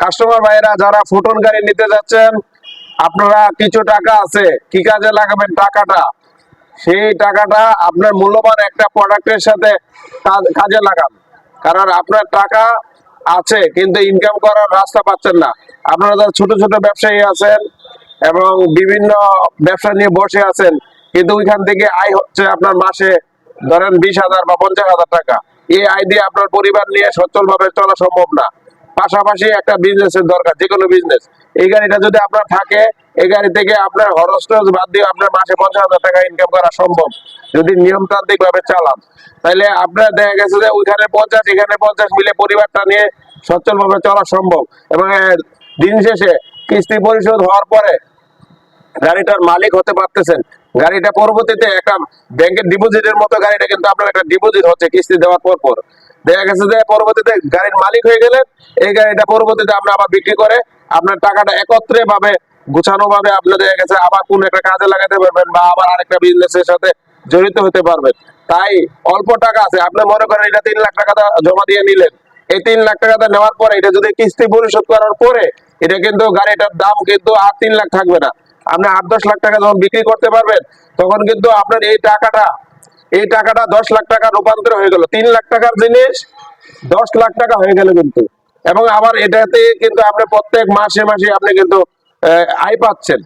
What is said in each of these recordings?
Customer ভাইরা যারা ফুটন গাড়ি নিতে যাচ্ছেন, আপনারা কিছু টাকা আছে, কি কাজে লাগাবেন টাকাটা? সেই টাকাটা আপনার মূল্যবান একটা প্রোডাক্টের সাথে কাজে লাগান। কারণ আপনার টাকা আছে কিন্তু ইনকাম করার রাস্তা পাচ্ছেন না। আপনারা যারা ছোট ছোট ব্যবসায়ী আছেন এবং বিভিন্ন ব্যবসা নিয়ে বসে আছেন, কিন্তু ওইখান থেকে আয় হচ্ছে আপনার মাসে ধরেন 20,000 বা 50,000 টাকা। এই আয় দিয়ে আপনার পরিবার নিয়ে সচ্ছল ভাবে চলা সম্ভব না। পাশাপাশি একটা বিজনেসের দরকার, যে কোনো বিজনেস। এই গাড়িটা যদি আপনার থাকে, এই গাড়ি থেকে আপনার খরচ বাদ দিয়ে আপনার মাসে 50,000 টাকা ইনকাম করা সম্ভব যদি নিয়মতান্ত্রিক ভাবে চালান। তাইলে আপনার দেখা গেছে যে ওইখানে 50 এখানে 50 মিলে পরিবারটা নিয়ে সচ্ছল ভাবে চলা সম্ভব। এবং দিন শেষে কিস্তি পরিশোধ হওয়ার পরে গাড়িটার মালিক হতে পারতেছেন। গাড়িটা পরবর্তীতে একটা ব্যাংকের ডিপোজিটের মতো গাড়িটা কিন্তু আপনার একটা ডিপোজিট হচ্ছে কিস্তি দেওয়ার পর দেখা গেছে যে পরবর্তীতে গাড়ির মালিক হয়ে গেলেন। এই গাড়িটা পরবর্তীতে আমরা আবার বিক্রি করে আপনার টাকাটা একত্রে ভাবে গুছানো ভাবে আপনি দেখা গেছে আবার কোন একটা কাজে লাগাতে পারবেন বা আবার আরেকটা বিজনেসের সাথে জড়িত হতে পারবেন। তাই অল্প টাকা আছে, আপনি মনে করেন এটা 3 লাখ টাকা জমা দিয়ে নিলেন। এই 3 লাখ টাকা নেওয়ার পরে এটা যদি কিস্তি পরিশোধ করার পরে এটা কিন্তু গাড়িটার দাম কিন্তু আর 3 লাখ থাকবে না। আপনি 8-10 লাখ টাকা যখন বিক্রি করতে পারবেন, তখন কিন্তু আপনার এই টাকাটা 10 লাখ টাকা রূপান্তর হয়ে গেল। 3 লাখ টাকার জিনিস 10 লাখ টাকা হয়ে গেল কিন্তু। এবং আবার এটাতে কিন্তু আপনি প্রত্যেক মাসে মাসে আপনি কিন্তু আয় পাচ্ছেন,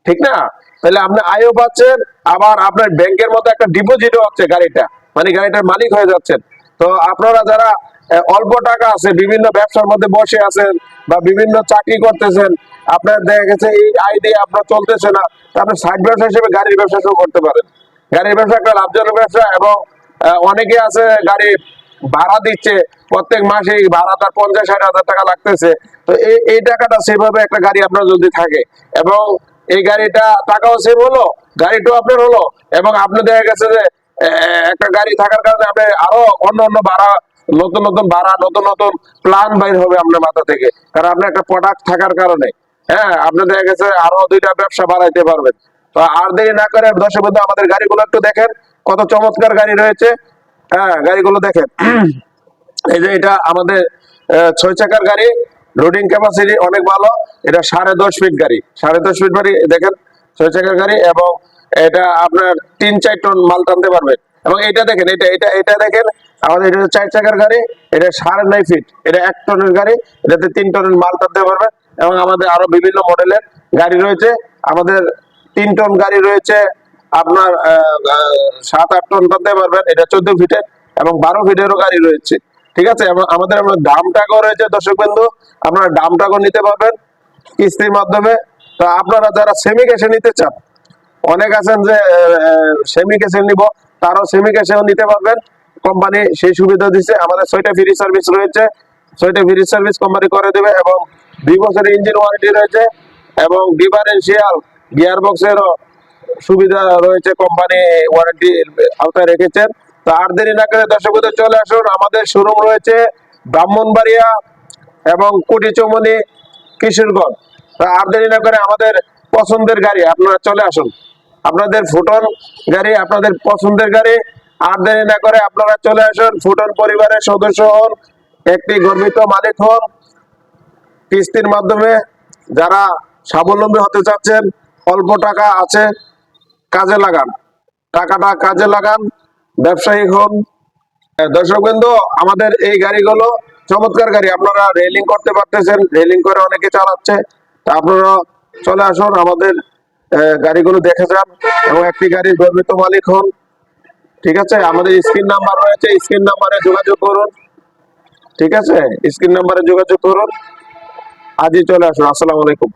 ঠিক না? তাহলে আপনি আয়ও পাচ্ছেন, আবার আপনার ব্যাংকের মতো একটা ডিপোজিটও হচ্ছে গাড়িটা, মানে গাড়িটার মালিক হয়ে যাচ্ছেন। তো আপনারা যারা অল্প টাকা আছে, বিভিন্ন ব্যবসার মধ্যে বসে আছেন বা বিভিন্ন চাকরি করতেছেন, আপনার দেখা গেছে এই আয় দিয়ে আপনার চলতেছে না, আপনি সাইড ব্যবসা হিসেবে গাড়ির ব্যবসা শুরু করতে পারেন। গাড়ির ব্যবসা একটা লাভজনক ব্যবসা। এবং অনেকে আছে গাড়ি ভাড়া দিচ্ছে, প্রত্যেক মাসে ভাড়া তার 50-60 হাজার টাকা লাগতেছে। তো এই টাকাটা সেভাবে একটা গাড়ি আপনার যদি থাকে এবং এই গাড়িটা টাকাও সেভ হলো, গাড়িটাও আপনার হলো, এবং আপনি দেখা গেছে যে একটা গাড়ি থাকার কারণে আপনি আরো অন্য অন্য ভাড়া, নতুন নতুন ভাড়া, নতুন নতুন প্ল্যান বাইর হবে আপনার মাথা থেকে। কারণ আপনার একটা প্রোডাক্ট থাকার কারণে আপনি দেখা গেছে আরো 2টা ব্যবসা বাড়াইতে পারবেন। তো আর দেরি না করে দর্শক বন্ধু আমাদের গাড়িগুলো একটু দেখেন, কত চমৎকার গাড়ি রয়েছে। গাড়িগুলো দেখেন। এই যে এটা আমাদের 6 চাকার গাড়ি, লোডিং ক্যাপাসিটি অনেক ভালো। এটা 10.5 ফিট গাড়ি, 10.5 ফিট গাড়ি দেখেন, 6 চাকার গাড়ি। এবং এটা আপনার 3-4 টন মাল টানতে পারবেন। এবং এটা দেখেন, এটা দেখেন, আমাদের এটা 4 চাকার গাড়ি, এটা 9.5 ফিট, এটা 1 টনের গাড়ি, এটাতে 3 টনের মাল টানতে পারবেন। এবং আমাদের আরো বিভিন্ন মডেলের গাড়ি রয়েছে। আমাদের 3 টন গাড়ি রয়েছে, আপনার 7-8 টন টানতে পারবেন, এটা 14 ফিটের। এবং 12 ফিটেরও গাড়ি রয়েছে, ঠিক আছে? আমাদের দামটাও রয়েছে দর্শক বন্ধু, আপনারা দামটাও নিতে পারবেন কিস্তির মাধ্যমে। তো আপনারা যারা সেমি ক্যাশে নিতে চান, অনেক আছেন যে সেমি ক্যাশে নিব, তারাও সেমি ক্যাশেও নিতে পারবেন। কোম্পানি সেই সুবিধা দিচ্ছে। আমাদের 6টা ফ্রি সার্ভিস রয়েছে, 6টা ফ্রি সার্ভিস কোম্পানি করে দেবে। এবং 2 বছরের ইঞ্জিন ওয়ারেন্টি রয়েছে এবং ডিফারেন্সিয়াল গিয়ার বক্সেরও সুবিধা রয়েছে, কোম্পানি ওয়ারেন্টি আওতায় রেখেছেন। তো আর দেরি না করে দর্শক বন্ধু চলে আসুন, আমাদের শোরুম রয়েছে ব্রাহ্মণবাড়িয়া এবং কুটিচমনি, কিশোরগঞ্জ। তো আর দেরি না করে আমাদের পছন্দের গাড়ি আপনারা চলে আসুন, আপনাদের ফুটন গাড়ি, আপনাদের পছন্দের গাড়ি। আর দেরি না করে আপনারা চলে আসুন, ফুটন পরিবারের সদস্য হন, একটি গর্বিত মালিক হন কিস্তির মাধ্যমে। যারা স্বাবলম্বী হতে চাচ্ছেন, অল্প টাকা আছে, কাজে লাগান, টাকাটা কাজে লাগান, ব্যবসায়ী হন। দর্শক বিন্দু আমাদের এই গাড়িগুলো চমৎকার গাড়ি, আপনারা রেলিং করতে পারতেছেন, রেলিং করে অনেকে চালাচ্ছে। তা আপনারা চলে আসুন, আমাদের গাড়িগুলো দেখে যান এবং একটি গাড়ির গর্বিত মালিক হন, ঠিক আছে? আমাদের স্ক্রিন নাম্বার রয়েছে, স্ক্রিন নাম্বারে যোগাযোগ করুন, ঠিক আছে? স্ক্রিন নাম্বারে যোগাযোগ করুন, আজই চলে আসুন। আসসালামু আলাইকুম।